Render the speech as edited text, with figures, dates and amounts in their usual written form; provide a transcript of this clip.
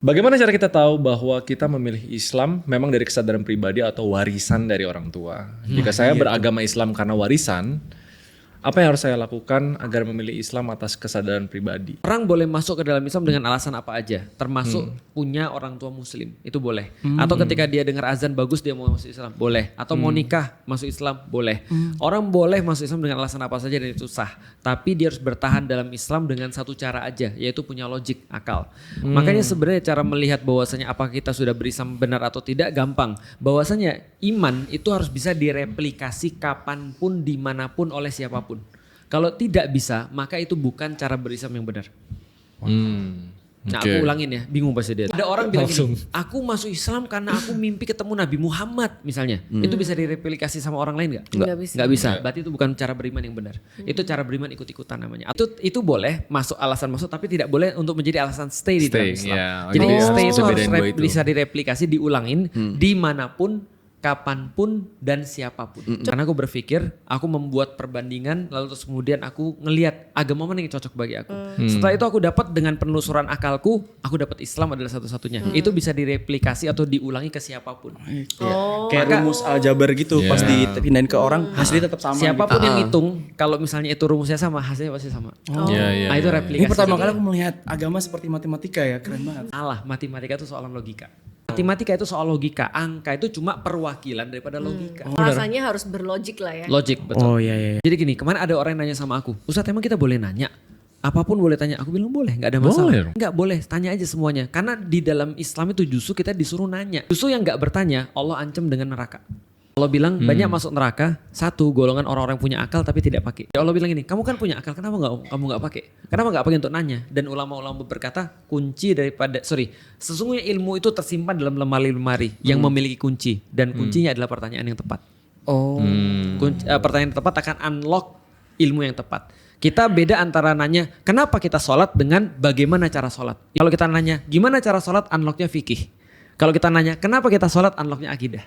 Bagaimana cara kita tahu bahwa kita memilih Islam memang dari kesadaran pribadi atau warisan dari orang tua? Jika saya beragama Islam karena warisan, apa yang harus saya lakukan agar memilih Islam atas kesadaran pribadi? Orang boleh masuk ke dalam Islam dengan alasan apa aja, termasuk punya orang tua muslim, itu boleh. Atau ketika dia dengar azan bagus dia mau masuk Islam, boleh. Atau mau nikah masuk Islam, boleh. Orang boleh masuk Islam dengan alasan apa saja dan itu sah. Tapi dia harus bertahan dalam Islam dengan satu cara aja, yaitu punya logik, akal. Makanya sebenarnya cara melihat bahwasanya apakah kita sudah berislam benar atau tidak gampang. Bahwasanya iman itu harus bisa direplikasi kapanpun, dimanapun, oleh siapapun. Kalau tidak bisa, maka itu bukan cara berislam yang benar. Nah, aku ulangin ya, bingung pasti dia. Ada orang bilang gini, aku masuk Islam karena aku mimpi ketemu Nabi Muhammad misalnya. Itu bisa direplikasi sama orang lain nggak? Nggak bisa. Berarti itu bukan cara beriman yang benar. Itu cara beriman ikut-ikutan namanya. Itu boleh masuk alasan masuk, tapi tidak boleh untuk menjadi alasan stay di dalam Islam. Jadi stay itu harus bisa direplikasi, diulangin dimanapun, kapanpun, dan siapapun. Karena aku berpikir, aku membuat perbandingan, lalu terus kemudian aku ngelihat agama mana yang cocok bagi aku. Setelah itu aku dapat dengan penelusuran akalku, aku dapat Islam adalah satu-satunya. Itu bisa direplikasi atau diulangi ke siapapun. Kayak rumus aljabar gitu, pas dipindahin ke orang hasilnya tetap sama. Siapapun gitu. yang hitung, kalau misalnya itu rumusnya sama, hasilnya pasti sama. Nah, itu replikasi. Ini pertama kali aku melihat agama seperti matematika ya, keren banget. Salah, matematika itu soal logika. Matematika itu soal logika, angka itu cuma perwakilan daripada logika. Rasanya harus berlogik lah ya. Logik, betul. Oh iya. Jadi gini, kemarin ada orang yang nanya sama aku, Ustadz emang kita boleh nanya? Apapun boleh tanya. Aku bilang boleh, gak ada masalah. Enggak boleh, tanya aja semuanya. Karena di dalam Islam itu justru kita disuruh nanya. Justru yang gak bertanya, Allah ancam dengan neraka. Allah bilang banyak masuk neraka, satu golongan orang-orang punya akal tapi tidak pakai. Allah bilang gini, kamu kan punya akal, kenapa kamu nggak pakai? Kenapa nggak pakai untuk nanya? Dan ulama-ulama berkata sesungguhnya ilmu itu tersimpan dalam lemari yang memiliki kunci dan kuncinya adalah pertanyaan yang tepat. Pertanyaan yang tepat akan unlock ilmu yang tepat. Kita beda antara nanya kenapa kita sholat dengan bagaimana cara sholat. Kalau kita nanya gimana cara sholat, unlocknya fikih. Kalau kita nanya kenapa kita sholat, unlocknya akidah.